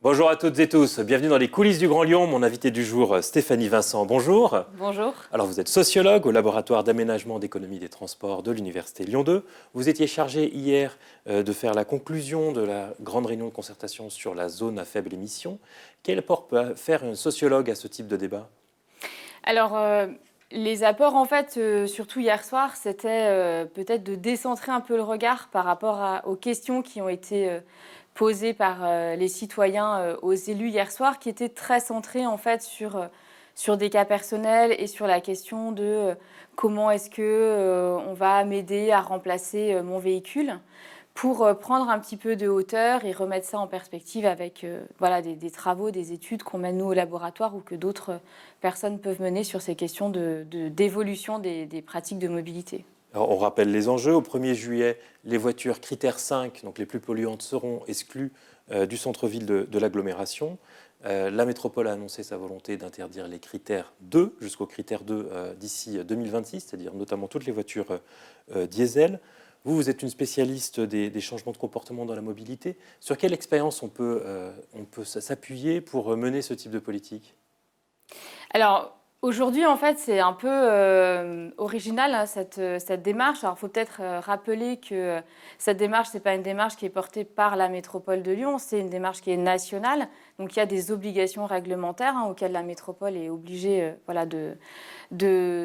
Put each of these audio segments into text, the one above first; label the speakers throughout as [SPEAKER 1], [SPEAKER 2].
[SPEAKER 1] Bonjour à toutes et tous, bienvenue dans les coulisses du Grand Lyon. Mon invité du jour, Stéphanie Vincent, bonjour.
[SPEAKER 2] Bonjour.
[SPEAKER 1] Alors vous êtes sociologue au laboratoire d'aménagement d'économie des transports de l'Université Lyon 2. Vous étiez chargé hier de faire la conclusion de la grande réunion de concertation sur la zone à faible émission. Quel apport peut faire un sociologue à ce type de débat?
[SPEAKER 2] Alors, les apports, en fait, surtout hier soir, c'était peut-être de décentrer un peu le regard par rapport aux questions qui ont été posées par les citoyens aux élus hier soir, qui étaient très centrées, en fait, sur des cas personnels et sur la question de comment est-ce que on va m'aider à remplacer mon véhicule, pour prendre un petit peu de hauteur et remettre ça en perspective avec voilà, des travaux, des études qu'on mène nous au laboratoire ou que d'autres personnes peuvent mener sur ces questions d'évolution des pratiques de mobilité.
[SPEAKER 1] Alors, on rappelle les enjeux. Au 1er juillet, les voitures critères 5, donc les plus polluantes, seront exclues du centre-ville de l'agglomération. La métropole a annoncé sa volonté d'interdire les critères 2 jusqu'au critère 2 d'ici 2026, c'est-à-dire notamment toutes les voitures diesel. Vous êtes une spécialiste des changements de comportement dans la mobilité. Sur quelle expérience on peut s'appuyer pour mener ce type de politique?
[SPEAKER 2] Alors, aujourd'hui, en fait, c'est un peu original, hein, cette démarche. Alors, il faut peut-être rappeler que cette démarche, ce n'est pas une démarche qui est portée par la métropole de Lyon, c'est une démarche qui est nationale. Donc, il y a des obligations réglementaires auxquelles la métropole est obligée, voilà,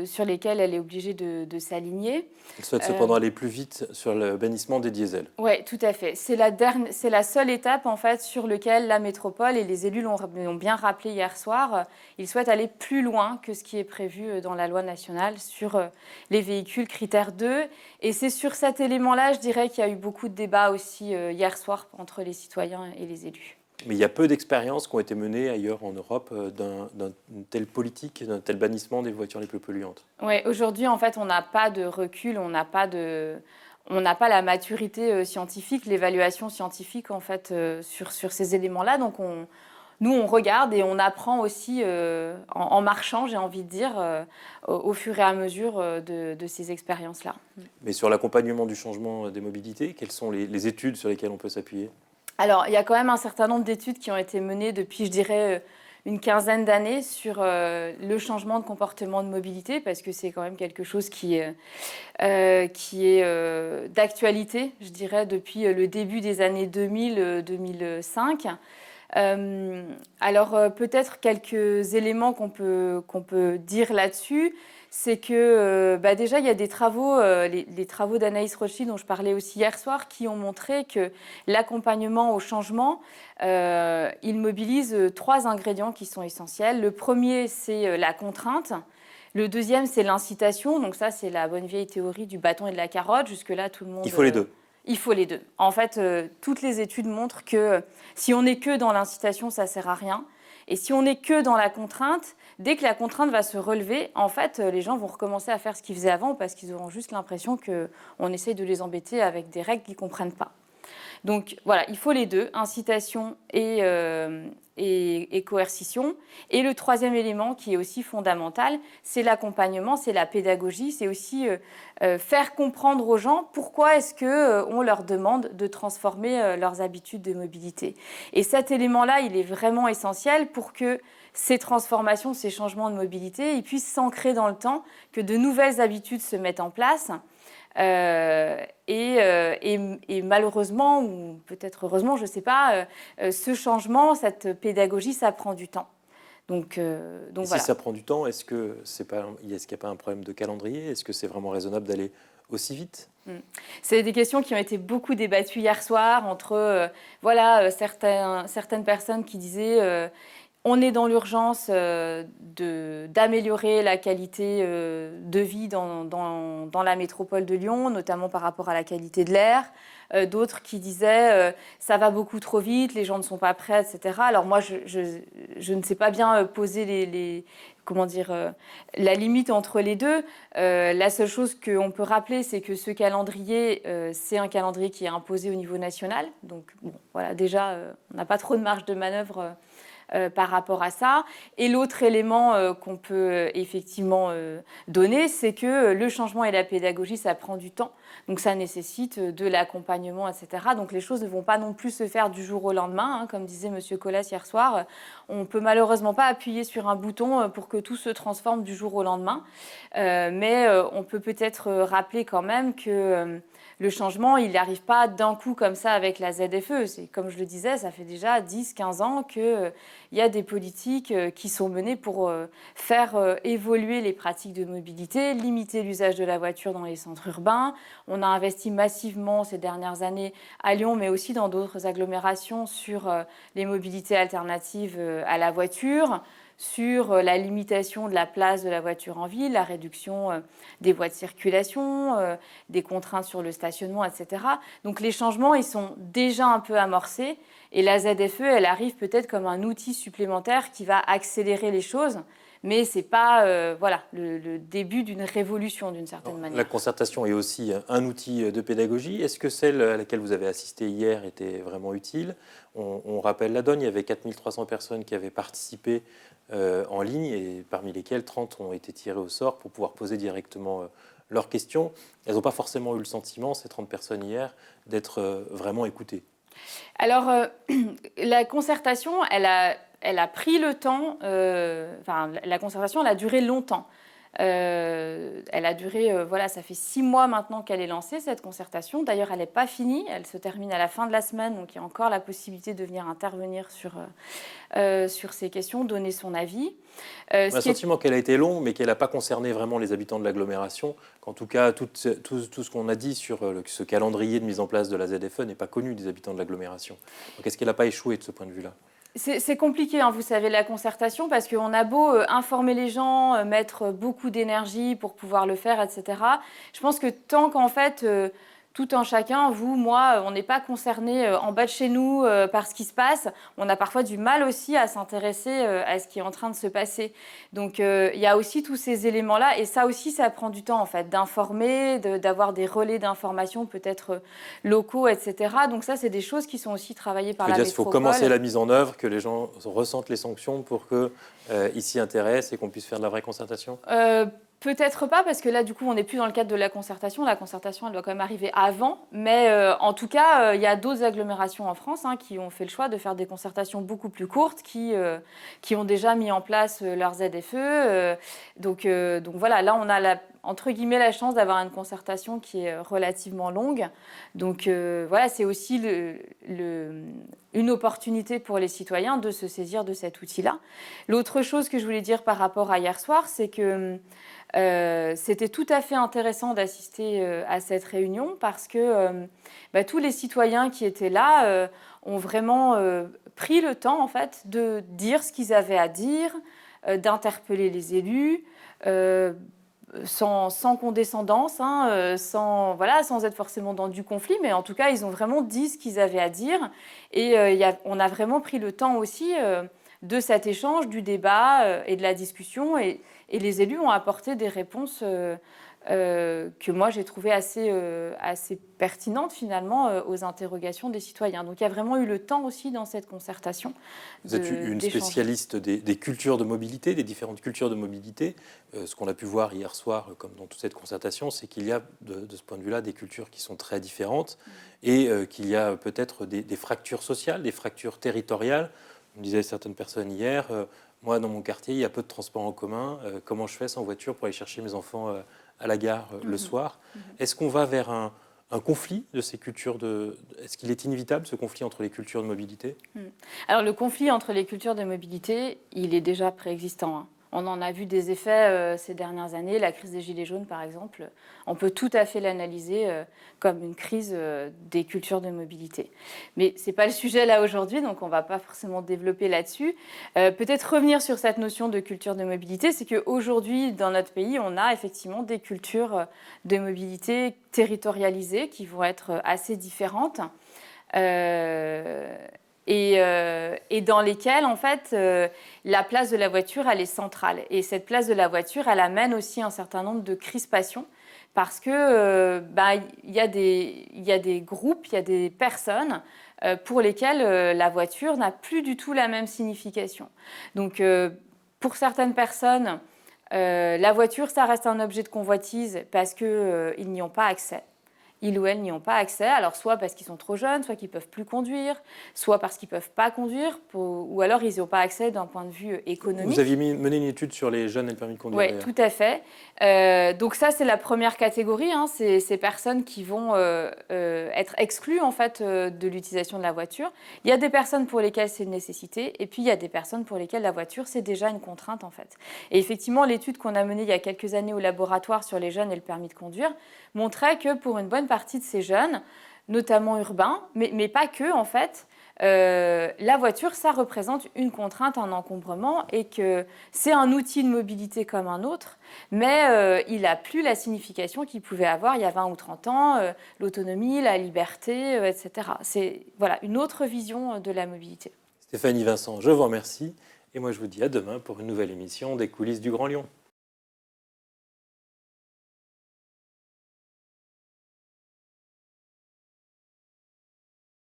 [SPEAKER 2] sur lesquelles elle est obligée de s'aligner.
[SPEAKER 1] Elle souhaite cependant aller plus vite sur le bannissement des diesels.
[SPEAKER 2] Oui, tout à fait. C'est la seule étape, en fait, sur laquelle la métropole, et les élus l'ont bien rappelé hier soir, ils souhaitent aller plus loin que ce qui est prévu dans la loi nationale sur les véhicules critères 2. Et c'est sur cet élément-là, je dirais, qu'il y a eu beaucoup de débats aussi hier soir entre les citoyens et les élus.
[SPEAKER 1] Mais il y a peu d'expériences qui ont été menées ailleurs en Europe d'une telle politique, d'un tel bannissement des voitures les plus polluantes.
[SPEAKER 2] Oui, aujourd'hui, en fait, on n'a pas de recul, on n'a pas la maturité scientifique, l'évaluation scientifique, en fait, sur ces éléments-là. Donc, nous, on regarde et on apprend aussi en marchant, j'ai envie de dire, au fur et à mesure de ces expériences-là.
[SPEAKER 1] Mais sur l'accompagnement du changement des mobilités, quelles sont les études sur lesquelles on peut s'appuyer?
[SPEAKER 2] Alors, il y a quand même un certain nombre d'études qui ont été menées depuis, je dirais, une quinzaine d'années sur le changement de comportement de mobilité, parce que c'est quand même quelque chose qui est d'actualité, je dirais, depuis le début des années 2000-2005. Alors, peut-être quelques éléments qu'on peut dire là-dessus. C'est que déjà, il y a des travaux, les travaux d'Anaïs Rochdy, dont je parlais aussi hier soir, qui ont montré que l'accompagnement au changement, il mobilise 3 ingrédients qui sont essentiels. Le premier, c'est la contrainte. Le deuxième, c'est l'incitation. Donc ça, c'est la bonne vieille théorie du bâton et de la carotte. Jusque-là, tout le monde...
[SPEAKER 1] Il faut les deux.
[SPEAKER 2] Il faut les deux. En fait, toutes les études montrent que si on n'est que dans l'incitation, ça ne sert à rien. Et si on n'est que dans la contrainte, dès que la contrainte va se relever, en fait, les gens vont recommencer à faire ce qu'ils faisaient avant parce qu'ils auront juste l'impression qu'on essaye de les embêter avec des règles qu'ils ne comprennent pas. Donc voilà, il faut les deux, incitation et coercition. Et le troisième élément qui est aussi fondamental, c'est l'accompagnement, c'est la pédagogie, c'est aussi faire comprendre aux gens pourquoi est-ce qu'on leur demande de transformer leurs habitudes de mobilité. Et cet élément-là, il est vraiment essentiel pour que ces transformations, ces changements de mobilité, ils puissent s'ancrer dans le temps, que de nouvelles habitudes se mettent en place. Et malheureusement, ou peut-être heureusement, je ne sais pas, ce changement, cette pédagogie, ça prend du temps. Donc voilà.
[SPEAKER 1] Si ça prend du temps, est-ce qu'il n'y a pas un problème de calendrier? Est-ce que c'est vraiment raisonnable d'aller aussi vite?
[SPEAKER 2] C'est des questions qui ont été beaucoup débattues hier soir entre certaines personnes qui disaient on est dans l'urgence d'améliorer la qualité de vie dans la métropole de Lyon, notamment par rapport à la qualité de l'air. D'autres qui disaient ça va beaucoup trop vite, les gens ne sont pas prêts, etc. Alors moi, je ne sais pas bien poser la limite entre les deux. La seule chose qu'on peut rappeler, c'est que ce calendrier, c'est un calendrier qui est imposé au niveau national. Donc bon, voilà, déjà, on n'a pas trop de marge de manœuvre par rapport à ça. Et l'autre élément qu'on peut effectivement donner, c'est que le changement et la pédagogie, ça prend du temps. Donc ça nécessite de l'accompagnement, etc. Donc les choses ne vont pas non plus se faire du jour au lendemain. Comme disait M. Collas hier soir, on ne peut malheureusement pas appuyer sur un bouton pour que tout se transforme du jour au lendemain. Mais on peut peut-être rappeler quand même que le changement, il n'arrive pas d'un coup comme ça avec la ZFE. C'est, comme je le disais, ça fait déjà 10-15 ans qu'il y a des politiques qui sont menées pour faire évoluer les pratiques de mobilité, limiter l'usage de la voiture dans les centres urbains. On a investi massivement ces dernières années à Lyon, mais aussi dans d'autres agglomérations, sur les mobilités alternatives à la voiture, sur la limitation de la place de la voiture en ville, la réduction des voies de circulation, des contraintes sur le stationnement, etc. Donc les changements, ils sont déjà un peu amorcés et la ZFE, elle arrive peut-être comme un outil supplémentaire qui va accélérer les choses, mais ce n'est pas voilà, le début d'une révolution d'une certaine manière.
[SPEAKER 1] La concertation est aussi un outil de pédagogie. Est-ce que celle à laquelle vous avez assisté hier était vraiment utile ? On rappelle la donne, il y avait 4300 personnes qui avaient participé en ligne et parmi lesquelles 30 ont été tirées au sort pour pouvoir poser directement leurs questions. Elles n'ont pas forcément eu le sentiment, ces 30 personnes hier, d'être vraiment écoutées.
[SPEAKER 2] Alors, la concertation, elle a pris le temps, la concertation, elle a duré longtemps. Elle a duré, voilà, ça fait 6 mois maintenant qu'elle est lancée, cette concertation. D'ailleurs, elle n'est pas finie, elle se termine à la fin de la semaine, donc il y a encore la possibilité de venir intervenir sur ces questions, donner son avis.
[SPEAKER 1] On a le sentiment qu'elle a été longue, mais qu'elle n'a pas concerné vraiment les habitants de l'agglomération, qu'en tout cas, tout ce qu'on a dit sur ce calendrier de mise en place de la ZFE n'est pas connu des habitants de l'agglomération. Donc est-ce qu'elle n'a pas échoué de ce point de vue-là ?
[SPEAKER 2] C'est compliqué, hein, vous savez, la concertation, parce qu'on a beau informer les gens, mettre beaucoup d'énergie pour pouvoir le faire, etc. Je pense que tant qu'en fait, tout un chacun, vous, moi, on n'est pas concernés en bas de chez nous par ce qui se passe, on a parfois du mal aussi à s'intéresser à ce qui est en train de se passer. Donc il y a aussi tous ces éléments-là, et ça aussi, ça prend du temps, en fait, d'informer, d'avoir des relais d'information peut-être locaux, etc. Donc ça, c'est des choses qui sont aussi travaillées par la métropole.
[SPEAKER 1] Il faut commencer la mise en œuvre, que les gens ressentent les sanctions pour qu'ils s'y intéressent et qu'on puisse faire de la vraie concertation
[SPEAKER 2] Peut-être pas, parce que là, du coup, on n'est plus dans le cadre de la concertation. La concertation, elle doit quand même arriver avant. Mais en tout cas, il y a d'autres agglomérations en France qui ont fait le choix de faire des concertations beaucoup plus courtes, qui ont déjà mis en place leurs ZFE. Donc voilà, là, on a entre guillemets la chance d'avoir une concertation qui est relativement longue. Donc voilà, c'est aussi une opportunité pour les citoyens de se saisir de cet outil-là. L'autre chose que je voulais dire par rapport à hier soir, c'est que c'était tout à fait intéressant d'assister à cette réunion parce que tous les citoyens qui étaient là ont vraiment pris le temps en fait, de dire ce qu'ils avaient à dire, d'interpeller les élus, sans condescendance, sans être forcément dans du conflit, mais en tout cas, ils ont vraiment dit ce qu'ils avaient à dire. Et on a vraiment pris le temps aussi de cet échange, du débat et de la discussion. Et les élus ont apporté des réponses que moi j'ai trouvées assez pertinentes finalement aux interrogations des citoyens. Donc il y a vraiment eu le temps aussi dans cette concertation.
[SPEAKER 1] Vous êtes une spécialiste des cultures de mobilité, des différentes cultures de mobilité. Ce qu'on a pu voir hier soir, comme dans toute cette concertation, c'est qu'il y a de ce point de vue-là des cultures qui sont très différentes et qu'il y a peut-être des fractures sociales, des fractures territoriales. Me disaient certaines personnes hier, moi dans mon quartier il y a peu de transports en commun, comment je fais sans voiture pour aller chercher mes enfants à la gare le soir. Est-ce qu'on va vers un conflit de ces cultures Est-ce qu'il est inévitable ce conflit entre les cultures de mobilité ?
[SPEAKER 2] Alors le conflit entre les cultures de mobilité, il est déjà préexistant. On en a vu des effets ces dernières années. La crise des Gilets jaunes, par exemple, on peut tout à fait l'analyser comme une crise des cultures de mobilité. Mais ce n'est pas le sujet là aujourd'hui, donc on ne va pas forcément développer là-dessus. Peut-être revenir sur cette notion de culture de mobilité, c'est qu'aujourd'hui, dans notre pays, on a effectivement des cultures de mobilité territorialisées qui vont être assez différentes. Et dans lesquelles, en fait, la place de la voiture, elle est centrale. Et cette place de la voiture, elle amène aussi un certain nombre de crispations parce que y a des groupes, il y a des personnes pour lesquels la voiture n'a plus du tout la même signification. Donc, pour certaines personnes, la voiture, ça reste un objet de convoitise parce qu'ils n'y ont pas accès. Ils ou elles n'y ont pas accès, alors soit parce qu'ils sont trop jeunes, soit qu'ils ne peuvent plus conduire, soit parce qu'ils ne peuvent pas conduire, ou alors ils n'y ont pas accès d'un point de vue économique.
[SPEAKER 1] Vous aviez mené une étude sur les jeunes et le permis de conduire.
[SPEAKER 2] Oui, tout à fait. Donc ça, c'est la première catégorie, hein, c'est ces personnes qui vont être exclues en fait, de l'utilisation de la voiture. Il y a des personnes pour lesquelles c'est une nécessité, et puis il y a des personnes pour lesquelles la voiture, c'est déjà une contrainte en fait. Et effectivement, l'étude qu'on a menée il y a quelques années au laboratoire sur les jeunes et le permis de conduire montrait que pour une bonne partie de ces jeunes, notamment urbains, mais pas que en fait, la voiture, ça représente une contrainte, un encombrement, et que c'est un outil de mobilité comme un autre, mais il n'a plus la signification qu'il pouvait avoir il y a 20 ou 30 ans, l'autonomie, la liberté, etc. C'est voilà, une autre vision de la mobilité.
[SPEAKER 1] Stéphanie Vincent, je vous remercie. Et moi, je vous dis à demain pour une nouvelle émission des coulisses du Grand Lyon.